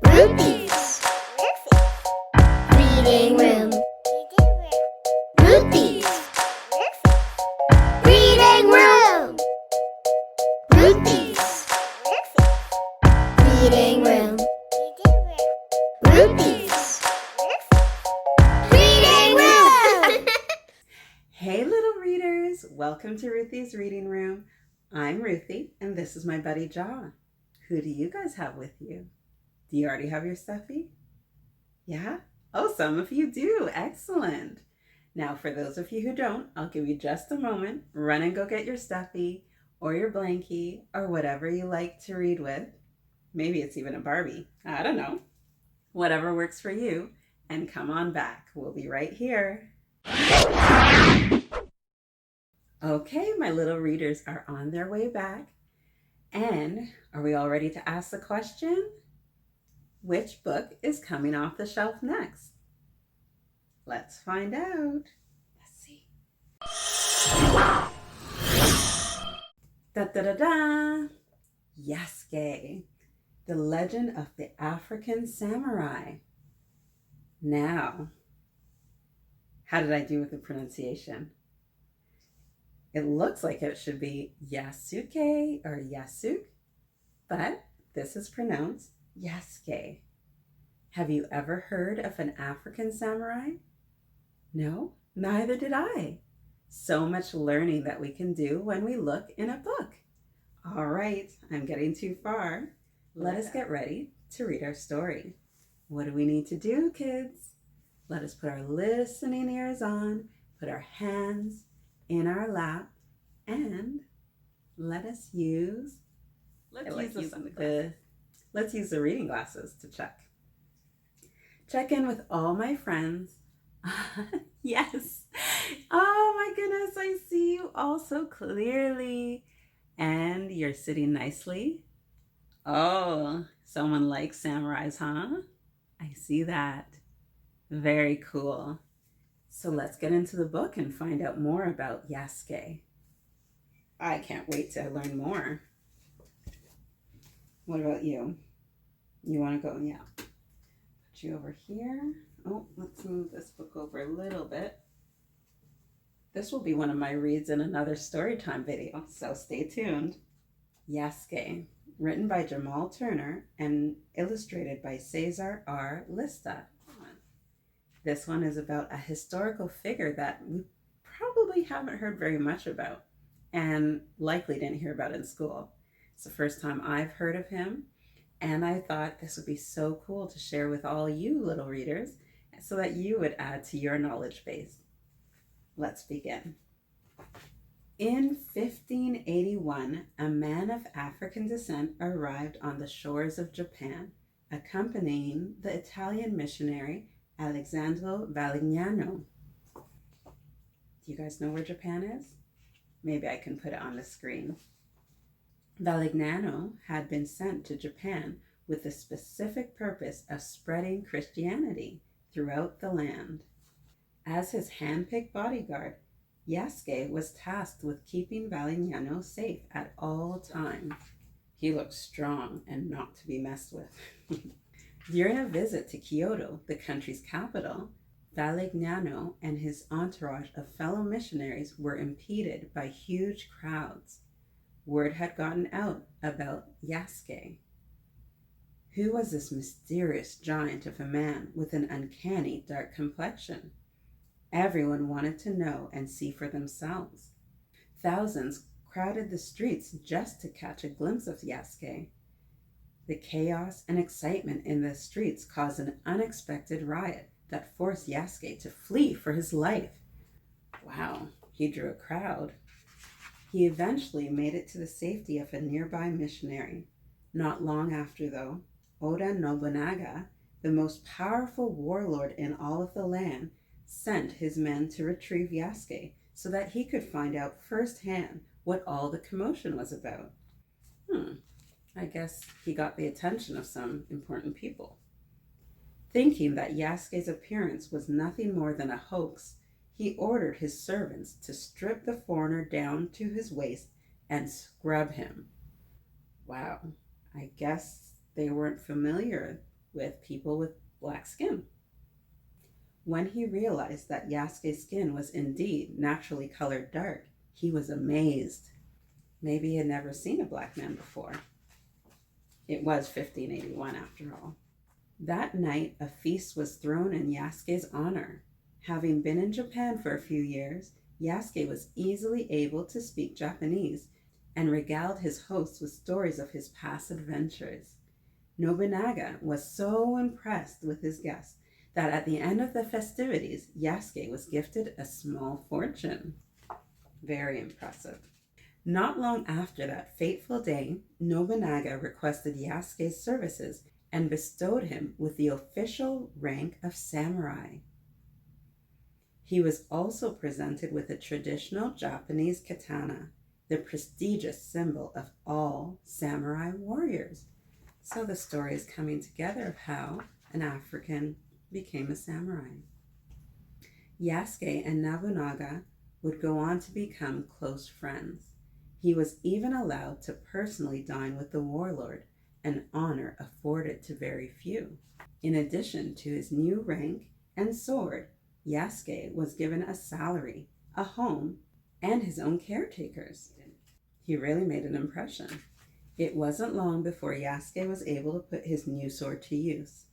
Ruthy's Reading Room. Ruthy's Reading Room. Ruthy's Reading Room. Ruthy's Reading Room. Hey little readers, welcome to Ruthy's Reading Room. I'm Ruthy and this is my buddy Jaw. Who do you guys have with you? Do you already have your stuffy? Yeah? Oh, some of you do. Excellent. Now for those of you who don't, I'll give you just a moment. Run and go get your stuffy or your blankie or whatever you like to read with. Maybe it's even a Barbie. I don't know. Whatever works for you. And come on back. We'll be right here. Okay, my little readers are on their way back. And are we all ready to ask the question? Which book is coming off the shelf next? Let's find out. Let's see. Da-da-da-da! Yasuke, The Legend of the African Samurai. Now, how did I do with the pronunciation? It looks like it should be Yasuke or Yasuke, but this is pronounced Yasuke. Have you ever heard of an African samurai? No, neither did I. So much learning that we can do when we look in a book. All right, I'm getting too far. Let us get ready to read our story. What do we need to do, kids? Let us put our listening ears on, put our hands in our lap, and let's use the reading glasses to check. Check in with all my friends. Yes. Oh my goodness, I see you all so clearly. And you're sitting nicely. Oh, someone likes samurais, huh? I see that. Very cool. So let's get into the book and find out more about Yasuke. I can't wait to learn more. What about you? You want to go? Yeah. Put you over here. Oh, let's move this book over a little bit. This will be one of my reads in another storytime video, so stay tuned. Yasuke, written by Jamal Turner and illustrated by Cesar R. Lista. This one is about a historical figure that we probably haven't heard very much about and likely didn't hear about in school. It's the first time I've heard of him, and I thought this would be so cool to share with all you little readers so that you would add to your knowledge base. Let's begin. In 1581, a man of African descent arrived on the shores of Japan, accompanying the Italian missionary Alessandro Valignano. Do you guys know where Japan is? Maybe I can put it on the screen. Valignano had been sent to Japan with the specific purpose of spreading Christianity throughout the land. As his hand-picked bodyguard, Yasuke was tasked with keeping Valignano safe at all times. He looked strong and not to be messed with. During a visit to Kyoto, the country's capital, Valignano and his entourage of fellow missionaries were impeded by huge crowds. Word had gotten out about Yasuke. Who was this mysterious giant of a man with an uncanny dark complexion? Everyone wanted to know and see for themselves. Thousands crowded the streets just to catch a glimpse of Yasuke. The chaos and excitement in the streets caused an unexpected riot that forced Yasuke to flee for his life. Wow, he drew a crowd. He eventually made it to the safety of a nearby missionary. Not long after, though, Oda Nobunaga, the most powerful warlord in all of the land, sent his men to retrieve Yasuke so that he could find out firsthand what all the commotion was about. I guess he got the attention of some important people. Thinking that Yasuke's appearance was nothing more than a hoax, he ordered his servants to strip the foreigner down to his waist and scrub him. Wow, I guess they weren't familiar with people with black skin. When he realized that Yasuke's skin was indeed naturally colored dark, he was amazed. Maybe he had never seen a black man before. It was 1581 after all. That night, a feast was thrown in Yasuke's honor. Having been in Japan for a few years, Yasuke was easily able to speak Japanese and regaled his hosts with stories of his past adventures. Nobunaga was so impressed with his guests that at the end of the festivities, Yasuke was gifted a small fortune. Very impressive. Not long after that fateful day, Nobunaga requested Yasuke's services and bestowed him with the official rank of samurai. He was also presented with a traditional Japanese katana, the prestigious symbol of all samurai warriors. So the story is coming together of how an African became a samurai. Yasuke and Nobunaga would go on to become close friends. He was even allowed to personally dine with the warlord, an honor afforded to very few. In addition to his new rank and sword, Yasuke was given a salary, a home, and his own caretakers. He really made an impression. It wasn't long before Yasuke was able to put his new sword to use.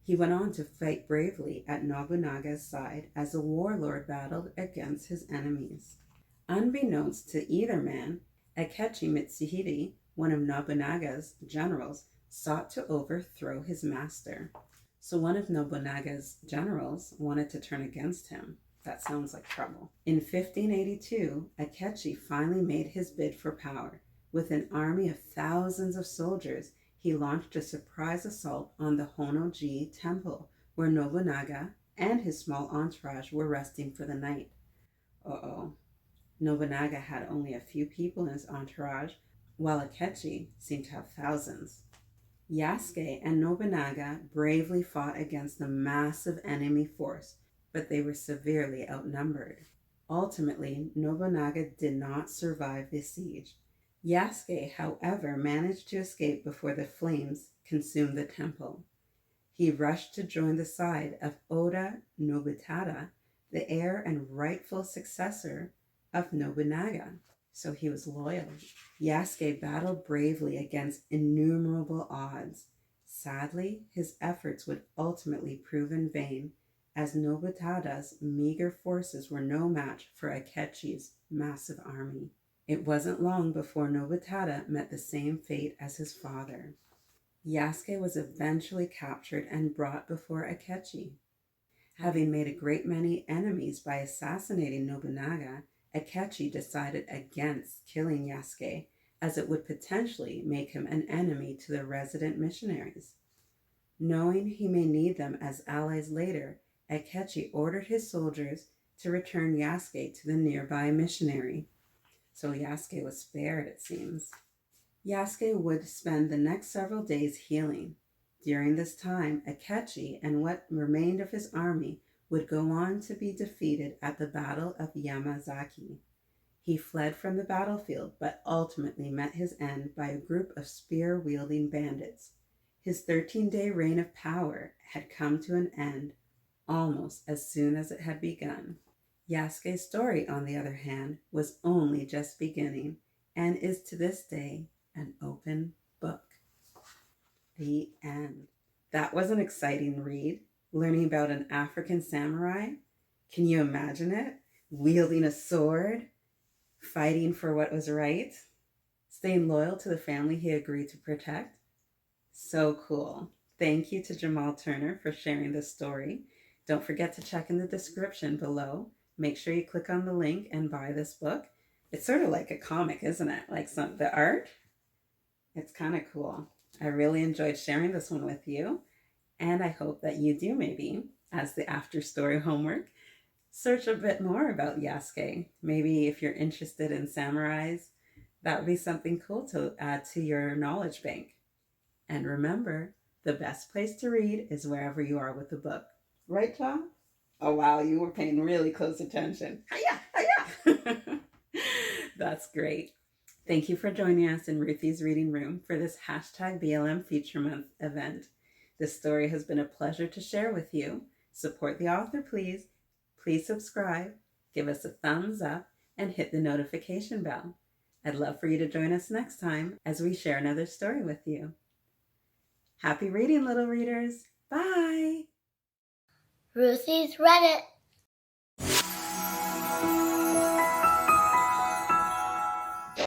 He went on to fight bravely at Nobunaga's side as the warlord battled against his enemies. Unbeknownst to either man, Akechi Mitsuhide, one of Nobunaga's generals, sought to overthrow his master. So one of Nobunaga's generals wanted to turn against him. That sounds like trouble. In 1582, Akechi finally made his bid for power. With an army of thousands of soldiers, he launched a surprise assault on the Honnoji temple, where Nobunaga and his small entourage were resting for the night. Uh-oh. Nobunaga had only a few people in his entourage, while Akechi seemed to have thousands. Yasuke and Nobunaga bravely fought against the massive enemy force, but they were severely outnumbered. Ultimately, Nobunaga did not survive the siege. Yasuke, however, managed to escape before the flames consumed the temple. He rushed to join the side of Oda Nobutada, the heir and rightful successor of Nobunaga. So he was loyal. Yasuke battled bravely against innumerable odds. Sadly, his efforts would ultimately prove in vain, as Nobutada's meager forces were no match for Akechi's massive army. It wasn't long before Nobutada met the same fate as his father. Yasuke was eventually captured and brought before Akechi. Having made a great many enemies by assassinating Nobunaga, Akechi decided against killing Yasuke, as it would potentially make him an enemy to the resident missionaries. Knowing he may need them as allies later, Akechi ordered his soldiers to return Yasuke to the nearby missionary. So Yasuke was spared, it seems. Yasuke would spend the next several days healing. During this time, Akechi and what remained of his army would go on to be defeated at the Battle of Yamazaki. He fled from the battlefield, but ultimately met his end by a group of spear-wielding bandits. His 13-day reign of power had come to an end almost as soon as it had begun. Yasuke's story, on the other hand, was only just beginning and is to this day an open book. The end. That was an exciting read. Learning about an African samurai. Can you imagine it? Wielding a sword, fighting for what was right, staying loyal to the family he agreed to protect. So cool. Thank you to Jamal Turner for sharing this story. Don't forget to check in the description below. Make sure you click on the link and buy this book. It's sort of like a comic, isn't it? Like the art. It's kind of cool. I really enjoyed sharing this one with you. And I hope that you do, maybe, as the after story homework, search a bit more about Yasuke. Maybe if you're interested in samurais, that would be something cool to add to your knowledge bank. And remember, the best place to read is wherever you are with the book. Right, Tom? Oh, wow, you were paying really close attention. Hiya, hiya! That's great. Thank you for joining us in Ruthy's Reading Room for this hashtag BLM Feature Month event. This story has been a pleasure to share with you. Support the author, please. Please subscribe, give us a thumbs up, and hit the notification bell. I'd love for you to join us next time as we share another story with you. Happy reading, little readers. Bye. Ruthy's read it.